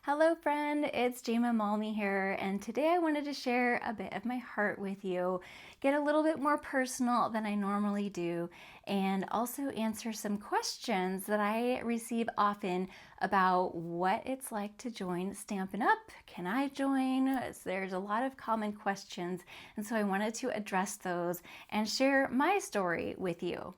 Hello friend, it's Jayma Malme here, and today I wanted to share a bit of my heart with you, get a little bit more personal than I normally do, and also answer some questions that I receive often about what it's like to join Stampin' Up. Can I join? There's a lot of common questions, and so I wanted to address those and share my story with you.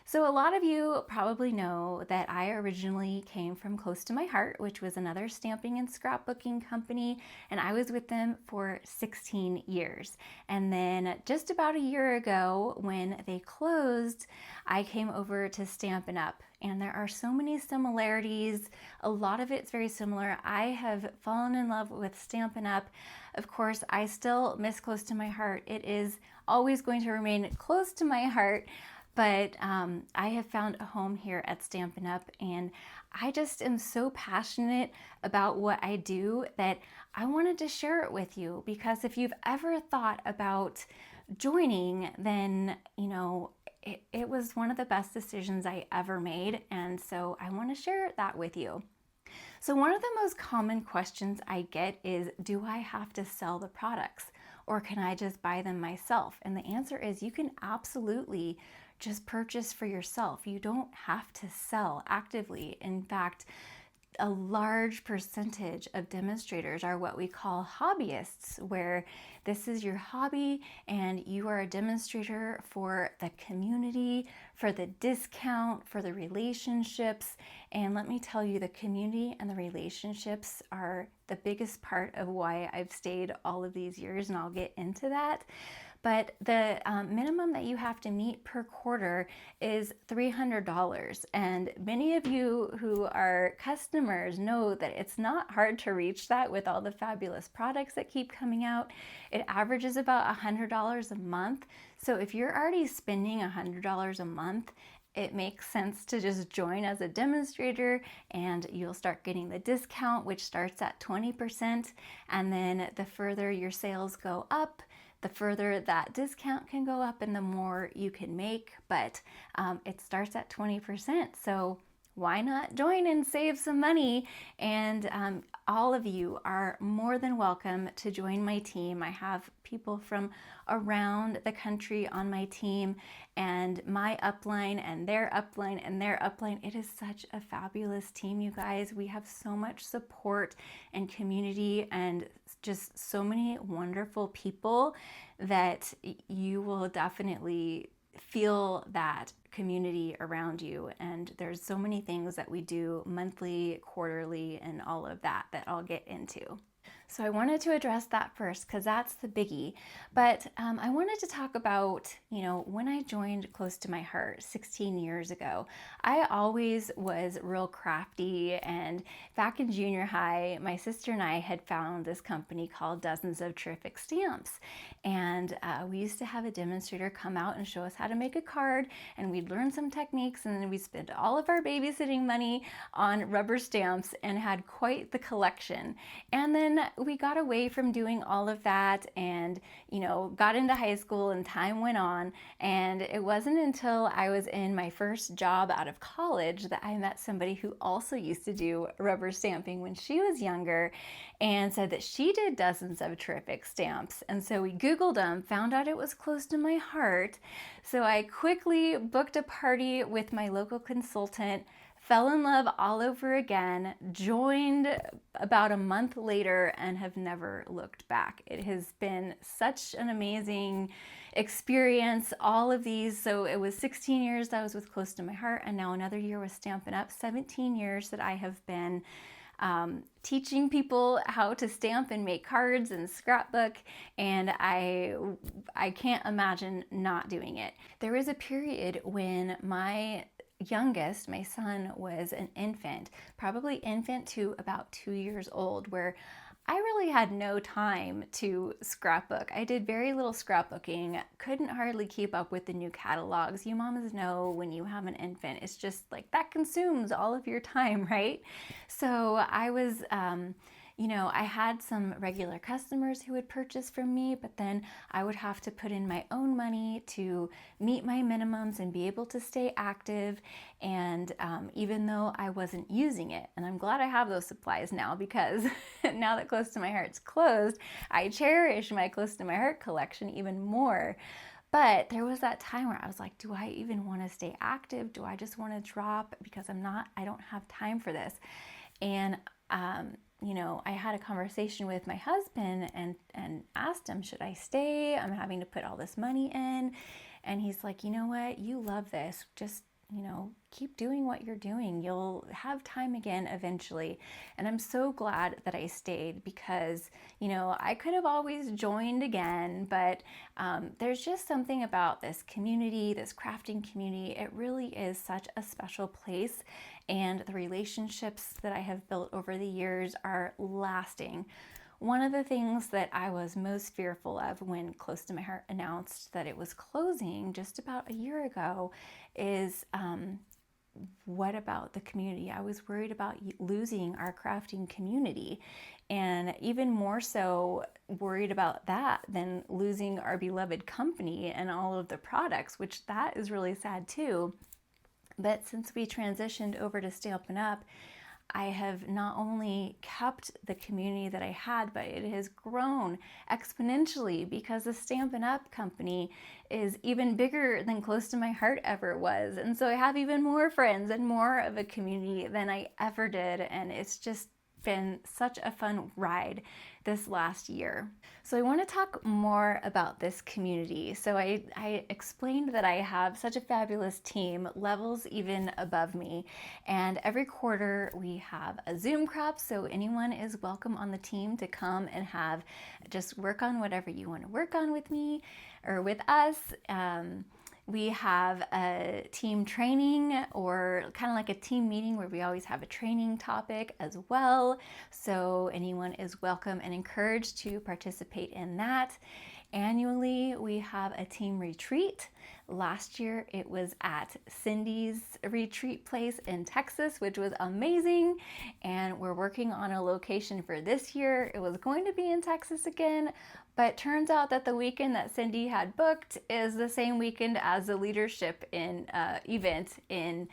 So a lot of you probably know that I originally came from Close to My Heart, which was another stamping and scrapbooking company, and I was with them for 16 years. And then just about a year ago when they closed, I came over to Stampin' Up. And there are so many similarities. A lot of it's very similar. I have fallen in love with Stampin' Up. Of course, I still miss Close to My Heart. It is always going to remain close to my heart. But I have found a home here at Stampin' Up, and I just am so passionate about what I do that I wanted to share it with you, because if you've ever thought about joining, then it was one of the best decisions I ever made, and so I want to share that with you. So one of the most common questions I get is, do I have to sell the products, or can I just buy them myself? And the answer is you can absolutely just purchase for yourself. You don't have to sell actively. In fact, a large percentage of demonstrators are what we call hobbyists, where this is your hobby and you are a demonstrator for the community, for the discount, for the relationships. And let me tell you, the community and the relationships are the biggest part of why I've stayed all of these years, and I'll get into that. But the minimum that you have to meet per quarter is $300. And many of you who are customers know that it's not hard to reach that with all the fabulous products that keep coming out. It averages about $100 a month. So if you're already spending $100 a month, it makes sense to just join as a demonstrator, and you'll start getting the discount, which starts at 20%. And then the further your sales go up, the further that discount can go up and the more you can make, but it starts at 20%. So why not join and save some money? And all of you are more than welcome to join my team. I have people from around the country on my team, and my upline and their upline and their upline. It is such a fabulous team, you guys. We have so much support and community and just so many wonderful people that you will definitely feel that community around you. And there's so many things that we do monthly, quarterly, and all of that I'll get into. So I wanted to address that first because that's the biggie. But I wanted to talk about, when I joined Close to My Heart 16 years ago, I always was real crafty. And back in junior high, my sister and I had found this company called Dozens of Terrific Stamps. And we used to have a demonstrator come out and show us how to make a card. And we'd learn some techniques, and then we'd spend all of our babysitting money on rubber stamps and had quite the collection. And then we got away from doing all of that and, got into high school, and time went on. And it wasn't until I was in my first job out of college that I met somebody who also used to do rubber stamping when she was younger, and said that she did Dozens of Terrific Stamps. And so we Googled them, found out it was close to my heart. So I quickly booked a party with my local consultant, fell in love all over again, joined about a month later, and have never looked back. It has been such an amazing experience, all of these. So it was 16 years that I was with Close to My Heart, and now another year with Stampin' Up. 17 years that I have been teaching people how to stamp and make cards and scrapbook, and I can't imagine not doing it. There was a period when my youngest, my son, was an infant, probably infant to about 2 years old, where I really had no time to scrapbook. I did very little scrapbooking, couldn't hardly keep up with the new catalogs. You mamas know when you have an infant, it's just like that consumes all of your time, right? So I was I had some regular customers who would purchase from me, but then I would have to put in my own money to meet my minimums and be able to stay active. And even though I wasn't using it, and I'm glad I have those supplies now, because now that Close to My Heart's closed, I cherish my Close to My Heart collection even more. But there was that time where I was like, do I even want to stay active? Do I just want to drop because I don't have time for this? And, I had a conversation with my husband and asked him, should I stay? I'm having to put all this money in. And he's like, you know what? You love this. Just, keep doing what you're doing. You'll have time again eventually. And I'm so glad that I stayed because, I could have always joined again, but there's just something about this community, this crafting community. It really is such a special place. And the relationships that I have built over the years are lasting. One of the things that I was most fearful of when Close to My Heart announced that it was closing just about a year ago is what about the community? I was worried about losing our crafting community, and even more so worried about that than losing our beloved company and all of the products, which that is really sad too. But since we transitioned over to Stampin' Up, I have not only kept the community that I had, but it has grown exponentially because the Stampin' Up company is even bigger than Close to My Heart ever was. And so I have even more friends and more of a community than I ever did. And it's just been such a fun ride this last year. So I want to talk more about this community. So I explained that I have such a fabulous team, levels even above me, and every quarter we have a Zoom crop, so anyone is welcome on the team to come and just work on whatever you want to work on with me or with us. We have a team training, or kind of like a team meeting where we always have a training topic as well. So anyone is welcome and encouraged to participate in that. Annually, we have a team retreat. Last year, it was at Cindy's retreat place in Texas, which was amazing. And we're working on a location for this year. It was going to be in Texas again, but turns out that the weekend that Cindy had booked is the same weekend as the leadership event in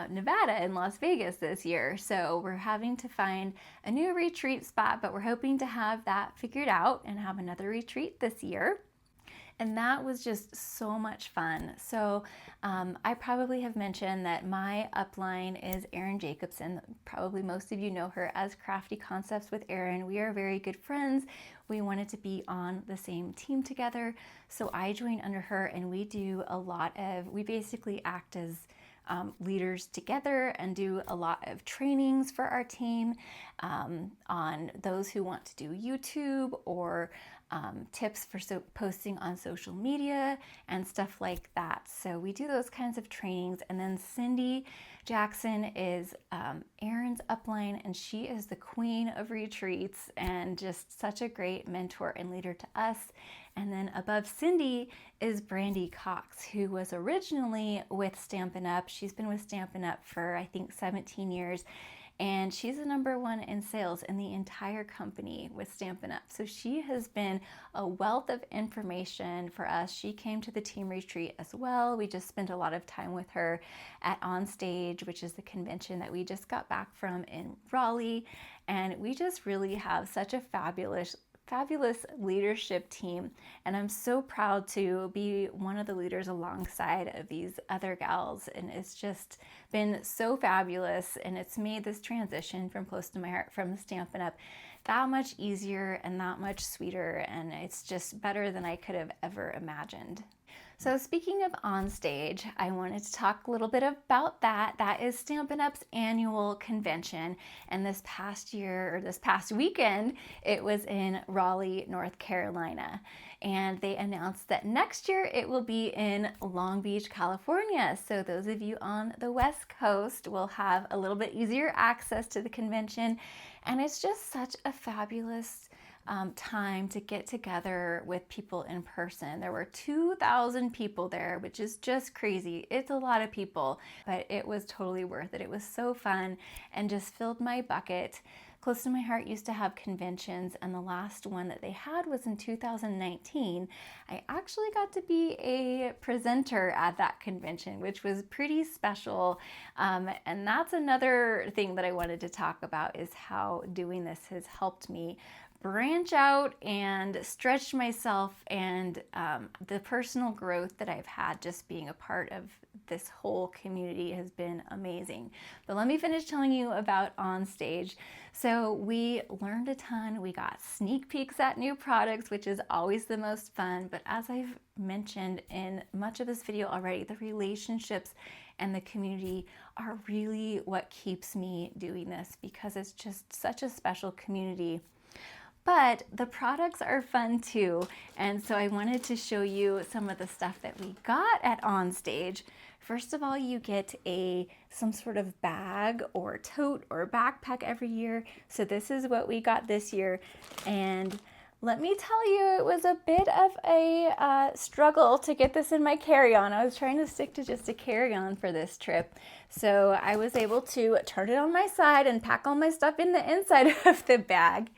Nevada in Las Vegas this year. So we're having to find a new retreat spot, but we're hoping to have that figured out and have another retreat this year. And that was just so much fun. So I probably have mentioned that my upline is Erin Jacobson. Probably most of you know her as Crafty Concepts with Erin. We are very good friends. We wanted to be on the same team together. So I joined under her, and we basically act as leaders together and do a lot of trainings for our team on those who want to do YouTube or tips for posting on social media and stuff like that. So we do those kinds of trainings. And then Cindy Jackson is Erin's upline, and she is the queen of retreats and just such a great mentor and leader to us. And then above Cindy is Brandy Cox, who was originally with Stampin' Up. She's been with Stampin' Up for, I think, 17 years. And she's the #1 in sales in the entire company with Stampin' Up. So she has been a wealth of information for us. She came to the team retreat as well. We just spent a lot of time with her at OnStage, which is the convention that we just got back from in Raleigh. And we just really have such a fabulous leadership team, and I'm so proud to be one of the leaders alongside of these other gals, and it's just been so fabulous, and it's made this transition from Close to My Heart from Stampin' Up that much easier and that much sweeter, and it's just better than I could have ever imagined. So speaking of OnStage, I wanted to talk a little bit about that. That is Stampin' Up's annual convention. And this past weekend, it was in Raleigh, North Carolina. And they announced that next year it will be in Long Beach, California. So those of you on the West Coast will have a little bit easier access to the convention. And it's just such a fabulous time to get together with people in person. There were 2,000 people there, which is just crazy. It's a lot of people, but it was totally worth it. It was so fun and just filled my bucket. close to my heart used to have conventions, and the last one that they had was in 2019. I actually got to be a presenter at that convention, which was pretty special. And that's another thing that I wanted to talk about, is how doing this has helped me branch out and stretch myself, and the personal growth that I've had just being a part of this whole community has been amazing. But let me finish telling you about OnStage. So we learned a ton. We got sneak peeks at new products, which is always the most fun. But as I've mentioned in much of this video already, the relationships and the community are really what keeps me doing this, because it's just such a special community. But the products are fun too, and so I wanted to show you some of the stuff that we got at OnStage. First of all, you get some sort of bag or tote or backpack every year. So this is what we got this year, and let me tell you, it was a bit of a struggle to get this in my carry-on. I was trying to stick to just a carry-on for this trip. So I was able to turn it on my side and pack all my stuff in the inside of the bag.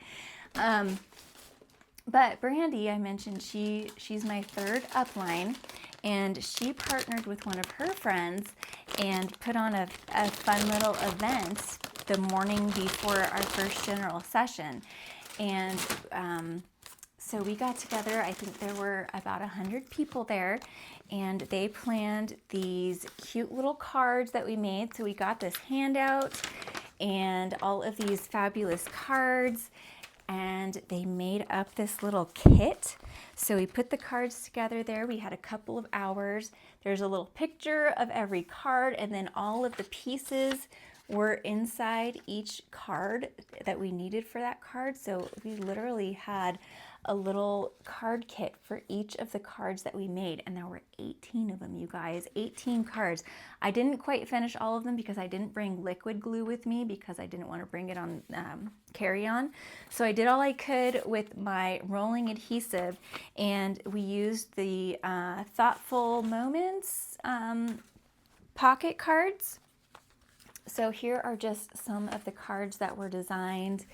But Brandy, I mentioned, she's my third upline, and she partnered with one of her friends and put on a fun little event the morning before our first general session. And so we got together. I think there were about 100 people there, and they planned these cute little cards that we made. So we got this handout and all of these fabulous cards, and they made up this little kit. So we put the cards together there. We had a couple of hours. There's a little picture of every card, and then all of the pieces were inside each card that we needed for that card. So we literally had a little card kit for each of the cards that we made, and there were 18 of them, you guys. 18 cards. I didn't quite finish all of them because I didn't bring liquid glue with me, because I didn't want to bring it on carry-on. So I did all I could with my rolling adhesive, and we used the Thoughtful Moments pocket cards. So here are just some of the cards that were designed,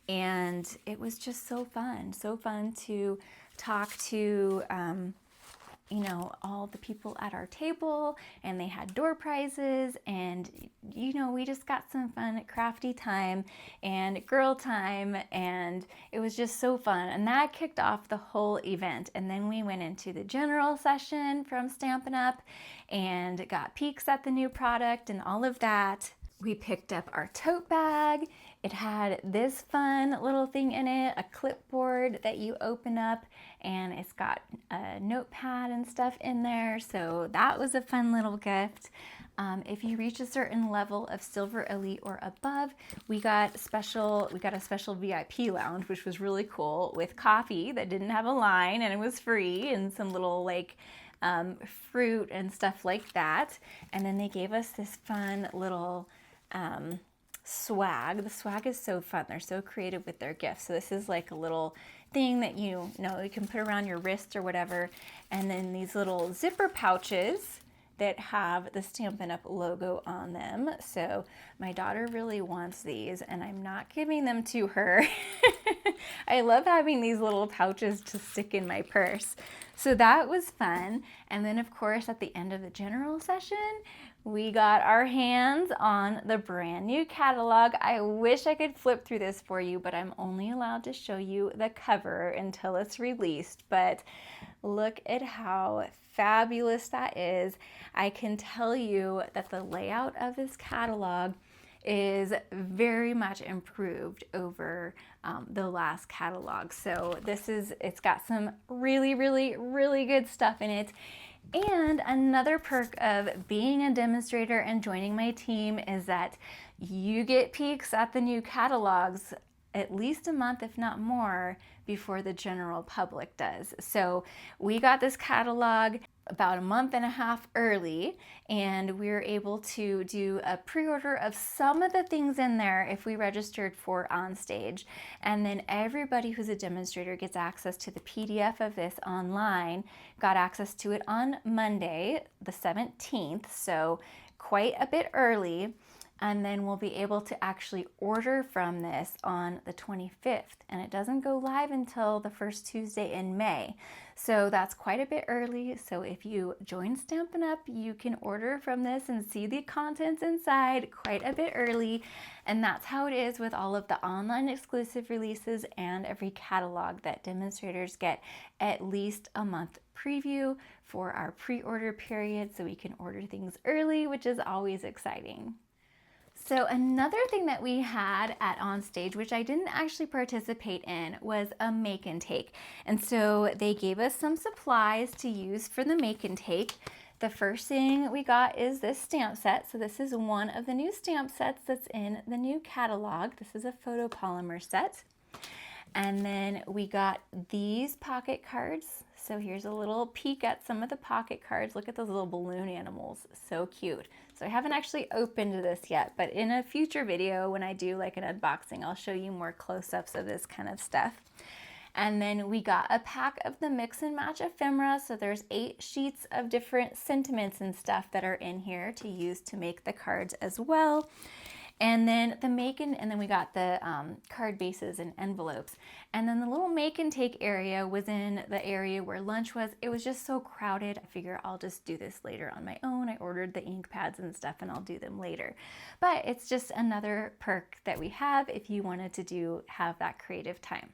and it was just so fun to talk to you know, all the people at our table, and they had door prizes, and you know, we just got some fun crafty time and girl time, and it was just so fun. And that kicked off the whole event. And then we went into the general session from Stampin' Up and got peeks at the new product and all of that. We picked up our tote bag. It had this fun little thing in it, a clipboard that you open up, and it's got a notepad and stuff in there. So that was a fun little gift. If you reach a certain level of Silver Elite or above, we got a special VIP lounge, which was really cool, with coffee that didn't have a line and it was free, and some little like fruit and stuff like that. And then they gave us this fun little swag. The swag is so fun. They're so creative with their gifts. So this is like a little thing that you can put around your wrist or whatever. And then these little zipper pouches that have the Stampin' Up logo on them. So my daughter really wants these, and I'm not giving them to her. I love having these little pouches to stick in my purse. So that was fun. And then of course at the end of the general session, we got our hands on the brand new catalog. I wish I could flip through this for you, but I'm only allowed to show you the cover until it's released. But look at how fabulous that is. I can tell you that the layout of this catalog is very much improved over the last catalog. So it's got some really, really, really good stuff in it. And another perk of being a demonstrator and joining my team is that you get peeks at the new catalogs at least a month, if not more, before the general public does. So we got this catalog about a month and a half early, and we were able to do a pre-order of some of the things in there if we registered for OnStage. And then everybody who's a demonstrator gets access to the PDF of this online, got access to it on Monday, the 17th, so quite a bit early. And then we'll be able to actually order from this on the 25th. And it doesn't go live until the first Tuesday in May. So that's quite a bit early. So if you join Stampin' Up, you can order from this and see the contents inside quite a bit early. And that's how it is with all of the online exclusive releases and every catalog that demonstrators get at least a month preview for our pre-order period, so we can order things early, which is always exciting. So another thing that we had at OnStage, which I didn't actually participate in, was a make and take. And so they gave us some supplies to use for the make and take. The first thing we got is this stamp set. So this is one of the new stamp sets that's in the new catalog. This is a photopolymer set. And then we got these pocket cards. So here's a little peek at some of the pocket cards. Look at those little balloon animals, so cute. So I haven't actually opened this yet, but in a future video when I do like an unboxing, I'll show you more close-ups of this kind of stuff. And then we got a pack of the mix and match ephemera. So there's 8 sheets of different sentiments and stuff that are in here to use to make the cards as well. And then then we got the card bases and envelopes. And then the little make and take area was in the area where lunch was. It was just so crowded. I figure I'll just do this later on my own. I ordered the ink pads and stuff and I'll do them later. But it's just another perk that we have if you wanted to have that creative time.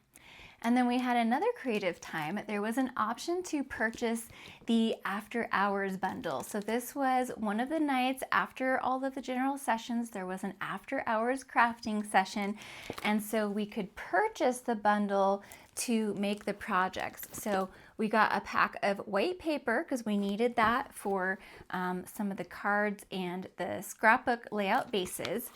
And then we had another creative time. There was an option to purchase the after hours bundle. So this was one of the nights after all of the general sessions, there was an after hours crafting session. And so we could purchase the bundle to make the projects. So we got a pack of white paper because we needed that for some of the cards and the scrapbook layout bases.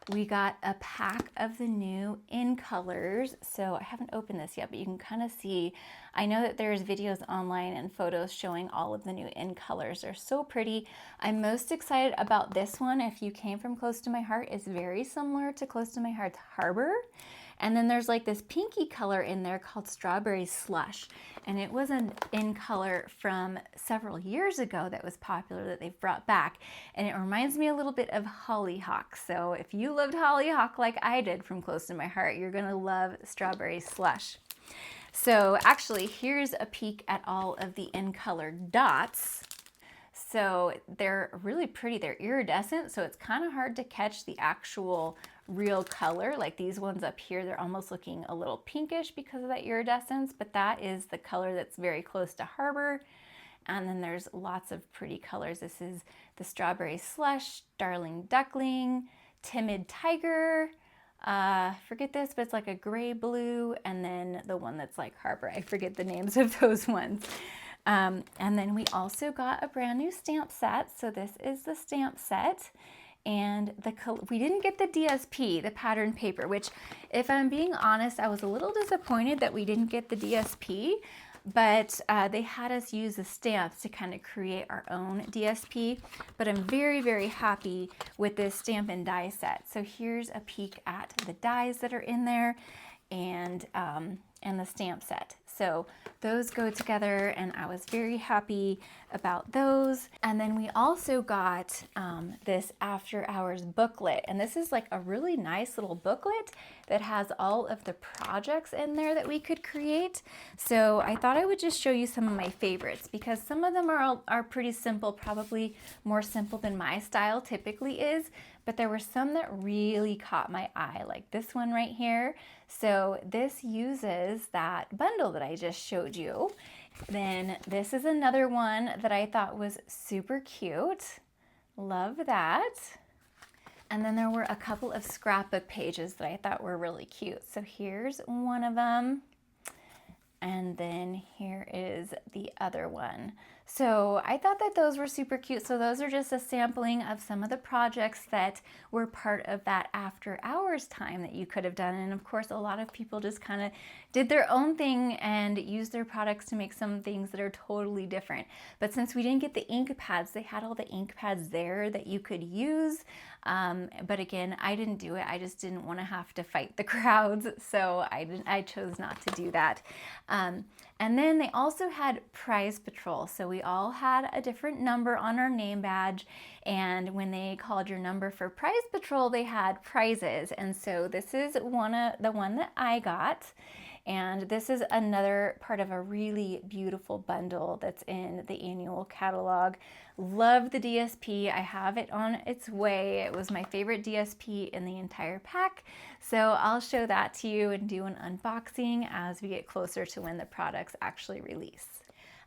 We got a pack of the new in colors. So I haven't opened this yet, but you can kind of see, I know that there's videos online and photos showing all of the new in colors. They're so pretty. I'm most excited about this one. If you came from Close to My Heart, it's very similar to Close to My Heart's Harbor. And then there's like this pinky color in there called Strawberry Slush. And it was an in color from several years ago that was popular that they've brought back. And it reminds me a little bit of Hollyhock. So if you loved Hollyhock like I did from Close to My Heart, you're gonna love Strawberry Slush. So actually, here's a peek at all of the in color dots. So they're really pretty. They're iridescent, so it's kind of hard to catch the actual real color. Like these ones up here, they're almost looking a little pinkish because of that iridescence, but that is the color that's very close to Harbor. And then there's lots of pretty colors. This is the Strawberry Slush, Darling Duckling, Timid Tiger, forget this, but it's like a gray blue, and then the one that's like Harbor. I forget the names of those ones. And then we also got a brand new stamp set. So this is the stamp set. And we didn't get the DSP, the pattern paper, which if I'm being honest, I was a little disappointed that we didn't get the DSP, but they had us use the stamps to kind of create our own DSP. But I'm very, very happy with this stamp and die set. So here's a peek at the dies that are in there and the stamp set. So those go together and I was very happy about those. And then we also got this after hours booklet. And this is like a really nice little booklet that has all of the projects in there that we could create. So I thought I would just show you some of my favorites because some of them are pretty simple, probably more simple than my style typically is. But there were some that really caught my eye, like this one right here. So this uses that bundle that I just showed you. Then this is another one that I thought was super cute. Love that. And then there were a couple of scrapbook pages that I thought were really cute. So here's one of them. And then here is the other one. So I thought that those were super cute. So those are just a sampling of some of the projects that were part of that after hours time that you could have done. And of course, a lot of people just kind of did their own thing and used their products to make some things that are totally different. But since we didn't get the ink pads, they had all the ink pads there that you could use. But again, I didn't do it. I just didn't want to have to fight the crowds. So I chose not to do that. And then they also had Prize Patrol. So we we all had a different number on our name badge, and when they called your number for prize patrol, they had prizes. And so this is the one that I got. And this is another part of a really beautiful bundle that's in the annual catalog. Love the DSP. I have it on its way. It was my favorite DSP in the entire pack. So I'll show that to you and do an unboxing as we get closer to when the products actually release.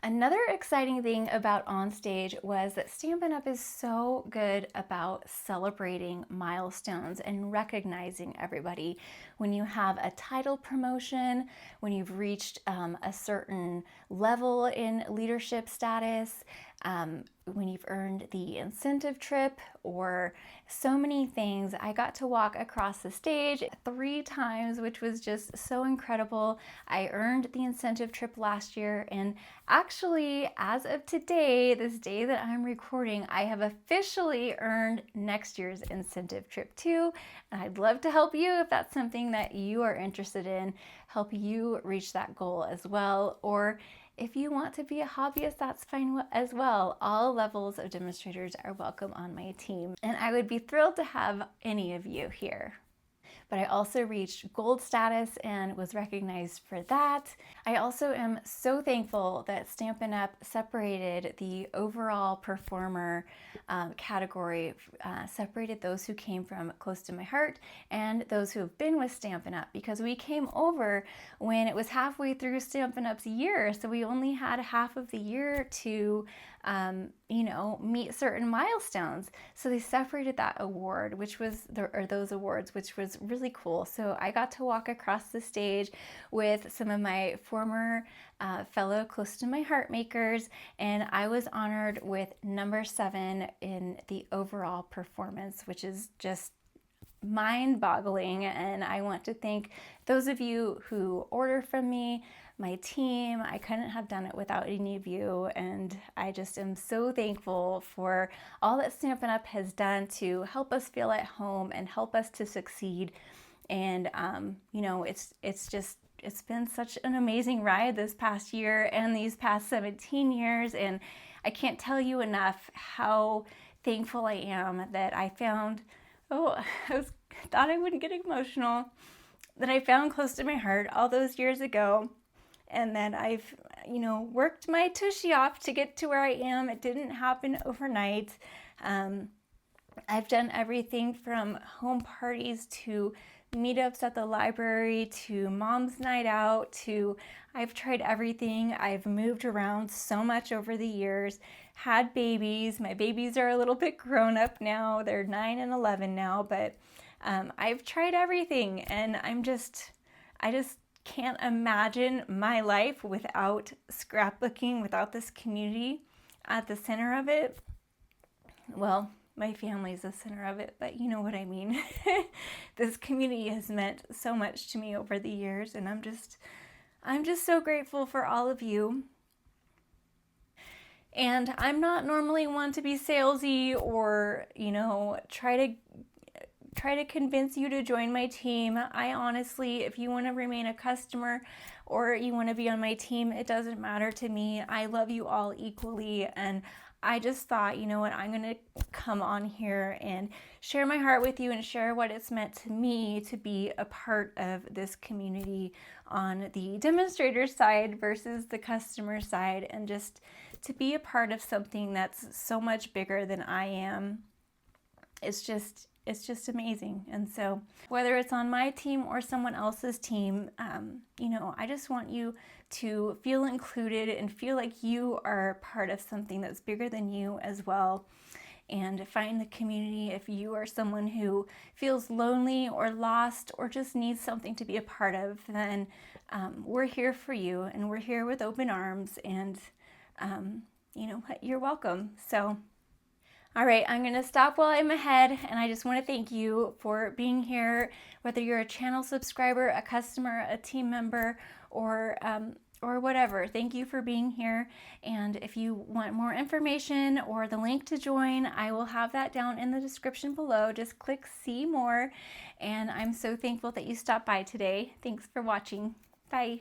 Another exciting thing about OnStage was that Stampin' Up! Is so good about celebrating milestones and recognizing everybody. When you have a title promotion, when you've reached a certain level in leadership status, when you've earned the incentive trip, or so many things. I got to walk across the stage 3 times, which was just so incredible. I earned the incentive trip last year, and actually, as of today, this day that I'm recording, I have officially earned next year's incentive trip too. And I'd love to help you if that's something that you are interested in, help you reach that goal as well. Or if you want to be a hobbyist, that's fine as well. All levels of demonstrators are welcome on my team, and I would be thrilled to have any of you here. But I also reached gold status and was recognized for that. I also am so thankful that Stampin' Up! Separated the overall performer category, separated those who came from close to my heart and those who have been with Stampin' Up! Because we came over when it was halfway through Stampin' Up's year, so we only had half of the year to meet certain milestones. So they separated that award, which was, or those awards, which was really cool. So I got to walk across the stage with some of my former fellow close to my heart makers, and I was honored with number 7 in the overall performance, which is just mind-boggling. And I want to thank those of you who order from me, my team. I couldn't have done it without any of you, and I just am so thankful for all that Stampin' Up! Has done to help us feel at home and help us to succeed. And it's been such an amazing ride this past year and these past 17 years, and I can't tell you enough how thankful I am that I found, thought I wouldn't get emotional, that I found close to my heart all those years ago. And then I've, worked my tushy off to get to where I am. It didn't happen overnight. I've done everything from home parties to meetups at the library to mom's night out to, I've tried everything. I've moved around so much over the years, had babies. My babies are a little bit grown up now. They're 9 and 11 now, but I've tried everything, and I just can't imagine my life without scrapbooking, without this community at the center of it. Well, my family's the center of it, but you know what I mean. This community has meant so much to me over the years, and I'm just so grateful for all of you. And I'm not normally one to be salesy or, try to convince you to join my team. I honestly, if you want to remain a customer or you want to be on my team, it doesn't matter to me. I love you all equally, and I just thought, you know what, I'm going to come on here and share my heart with you and share what it's meant to me to be a part of this community on the demonstrator side versus the customer side, and just to be a part of something that's so much bigger than I am. It's just amazing. And so whether it's on my team or someone else's team, I just want you to feel included and feel like you are part of something that's bigger than you as well. And find the community. If you are someone who feels lonely or lost or just needs something to be a part of, then we're here for you, and we're here with open arms, and you're welcome. So all right, I'm going to stop while I'm ahead, and I just want to thank you for being here, whether you're a channel subscriber, a customer, a team member, or whatever. Thank you for being here. And if you want more information or the link to join, I will have that down in the description below. Just click see more. And I'm so thankful that you stopped by today. Thanks for watching. Bye.